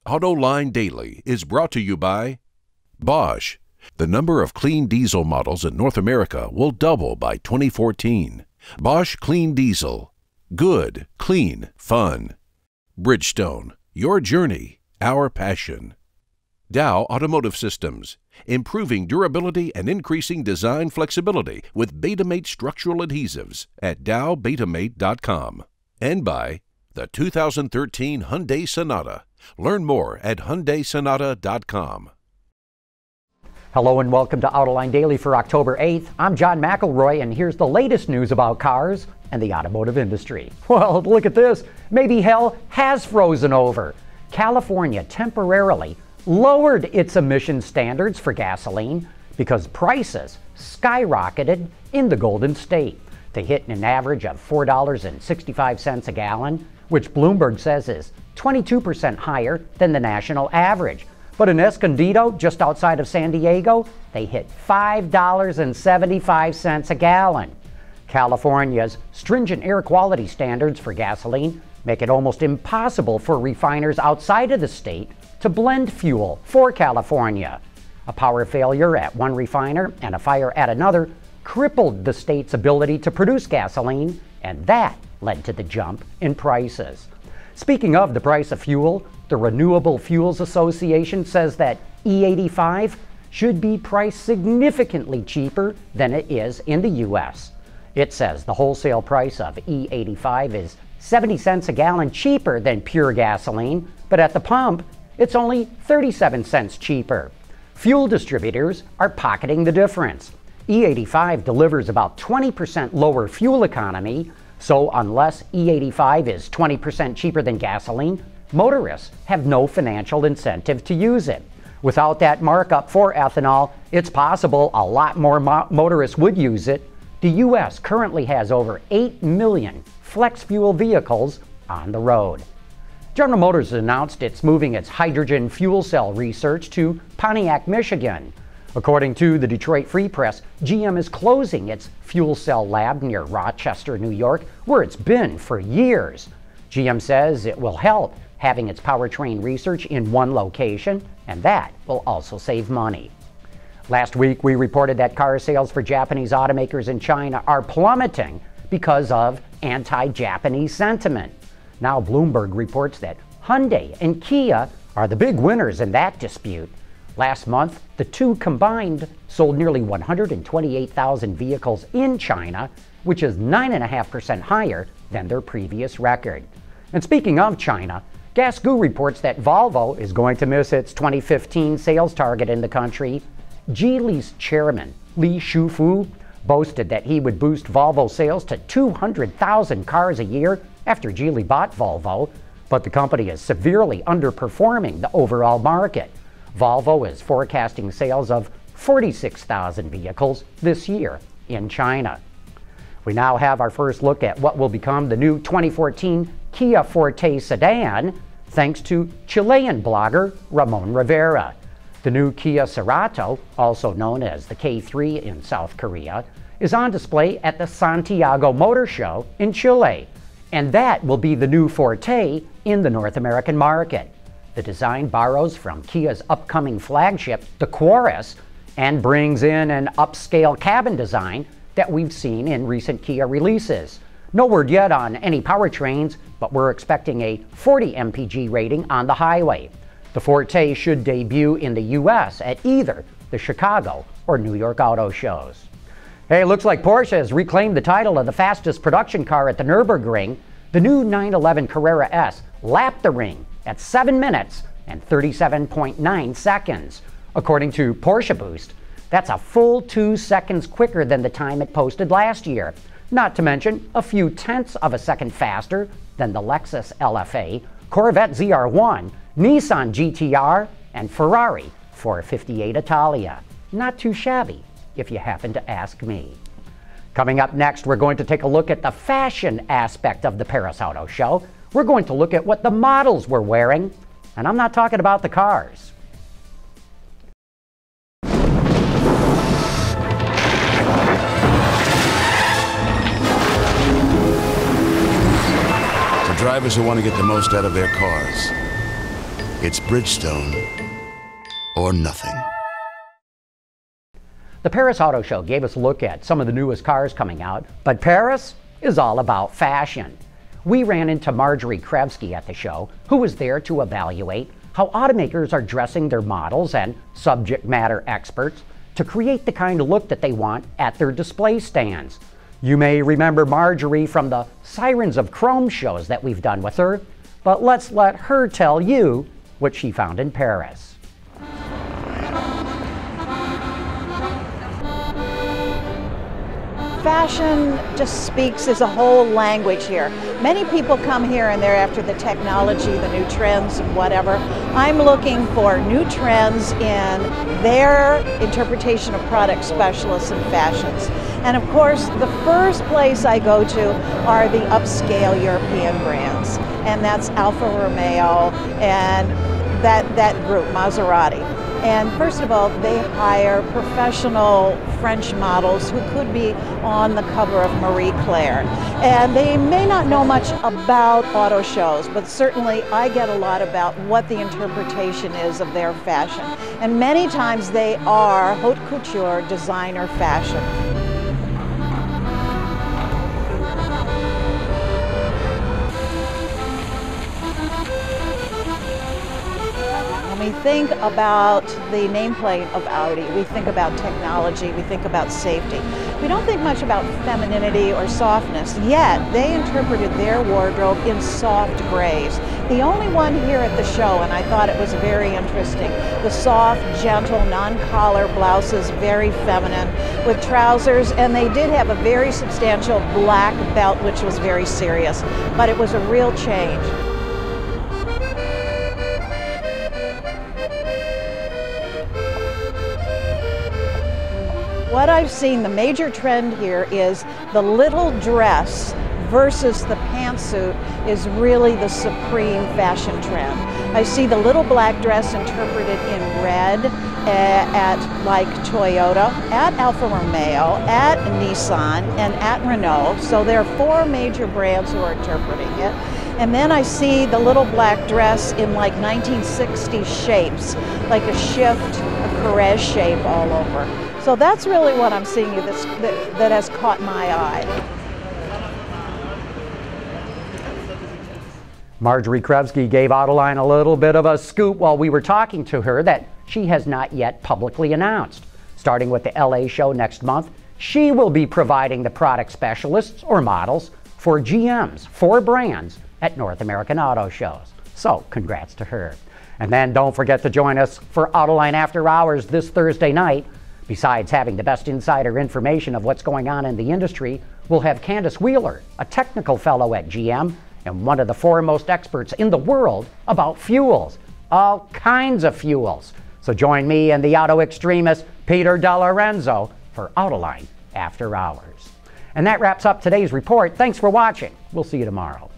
Autoline Daily is brought to you by Bosch. The number of clean diesel models in North America will double by 2014. Bosch Clean Diesel. Good, clean, fun. Bridgestone. Your journey, our passion. Dow Automotive Systems. Improving durability and increasing design flexibility with Betamate structural adhesives at dowbetamate.com. And by the 2013 Hyundai Sonata. Learn more at HyundaiSonata.com. Hello and welcome to Autoline Daily for October 8th. I'm John McElroy and here's the latest news about cars and the automotive industry. Well, look at this. Maybe hell has frozen over. California temporarily lowered its emission standards for gasoline because prices skyrocketed in the Golden State. They hit an average of $4.65 a gallon, which Bloomberg says is 22% higher than the national average. But in Escondido, just outside of San Diego, they hit $5.75 a gallon. California's stringent air quality standards for gasoline make it almost impossible for refiners outside of the state to blend fuel for California. A power failure at one refiner and a fire at another crippled the state's ability to produce gasoline, and that led to the jump in prices. Speaking of the price of fuel, the Renewable Fuels Association says that E85 should be priced significantly cheaper than it is in the U.S. It says the wholesale price of E85 is 70 cents a gallon cheaper than pure gasoline, but at the pump, it's only 37 cents cheaper. Fuel distributors are pocketing the difference. E85 delivers about 20% lower fuel economy, so unless E85 is 20% cheaper than gasoline, motorists have no financial incentive to use it. Without that markup for ethanol, it's possible a lot more motorists would use it. The U.S. currently has over 8 million flex fuel vehicles on the road. General Motors announced it's moving its hydrogen fuel cell research to Pontiac, Michigan. According to the Detroit Free Press, GM is closing its fuel cell lab near Rochester, New York, where it's been for years. GM says it will help having its powertrain research in one location, and that will also save money. Last week, we reported that car sales for Japanese automakers in China are plummeting because of anti-Japanese sentiment. Now Bloomberg reports that Hyundai and Kia are the big winners in that dispute. Last month, the two combined sold nearly 128,000 vehicles in China, which is 9.5% higher than their previous record. And speaking of China, Gasgoo reports that Volvo is going to miss its 2015 sales target in the country. Geely's chairman, Li Shufu, boasted that he would boost Volvo sales to 200,000 cars a year after Geely bought Volvo, but the company is severely underperforming the overall market. Volvo is forecasting sales of 46,000 vehicles this year in China. We now have our first look at what will become the new 2014 Kia Forte sedan, thanks to Chilean blogger Ramon Rivera. The new Kia Cerato, also known as the K3 in South Korea, is on display at the Santiago Motor Show in Chile, and that will be the new Forte in the North American market. The design borrows from Kia's upcoming flagship, the CARRERAS, and brings in an upscale cabin design that we've seen in recent Kia releases. No word yet on any powertrains, but we're expecting a 40 mpg rating on the highway. The Forte should debut in the U.S. at either the Chicago or New York auto shows. Hey, it looks like Porsche has reclaimed the title of the fastest production car at the Nürburgring. The new 911 Carrera S lapped the ring at 7 minutes and 37.9 seconds. According to Porsche Boost, that's a full 2 seconds quicker than the time it posted last year, not to mention a few tenths of a second faster than the Lexus LFA, Corvette ZR1, Nissan GTR, and Ferrari 458 Italia. Not too shabby, if you happen to ask me. Coming up next, we're going to take a look at the fashion aspect of the Paris Auto Show. We're going to look at what the models were wearing, and I'm not talking about the cars. For drivers who want to get the most out of their cars, It's Bridgestone or nothing. The Paris Auto Show gave us a look at some of the newest cars coming out, but Paris is all about fashion. We ran into Margery KREVSKY at the show, who was there to evaluate how automakers are dressing their models and subject matter experts to create the kind of look that they want at their display stands. You may remember Margery from the Sirens of Chrome shows that we've done with her, but let's let her tell you what she found in Paris. Fashion just speaks as a whole language here. Many people come here and they're after the technology, the new trends and whatever. I'm looking for new trends in their interpretation of product specialists and fashions. And of course, the first place I go to are the upscale European brands. And that's Alfa Romeo and that group, Maserati. And first of all, they hire professional French models who could be on the cover of Marie Claire. And they may not know much about auto shows, but certainly I get a lot about what the interpretation is of their fashion. And many times they are haute couture designer fashion. When we think about the nameplate of Audi, we think about technology, we think about safety. We don't think much about femininity or softness, yet they interpreted their wardrobe in soft grays. The only one here at the show, and I thought it was very interesting, the soft, gentle, non-collar blouses, very feminine, with trousers, and they did have a very substantial black belt, which was very serious, but it was a real change. What I've seen, the major trend here is the little dress versus the pantsuit is really the supreme fashion trend. I see the little black dress interpreted in red at like Toyota, at Alfa Romeo, at Nissan, and at Renault. So there are 4 major brands who are interpreting it. And then I see the little black dress in like 1960s shapes, like a shift, a CARRERAS shape all over. So that's really what I'm seeing that has caught my eye. Margery KREVSKY gave Autoline a little bit of a scoop while we were talking to her that she has not yet publicly announced. Starting with the LA show next month, she will be providing the product specialists or models for GM's 4 brands at North American auto shows. So congrats to her. And then don't forget to join us for Autoline After Hours this Thursday night. Besides having the best insider information of what's going on in the industry, we'll have Candace Wheeler, a technical fellow at GM and one of the foremost experts in the world about fuels, all kinds of fuels. So join me and the auto extremist Peter DeLorenzo for Autoline After Hours. And that wraps up today's report. Thanks for watching. We'll see you tomorrow.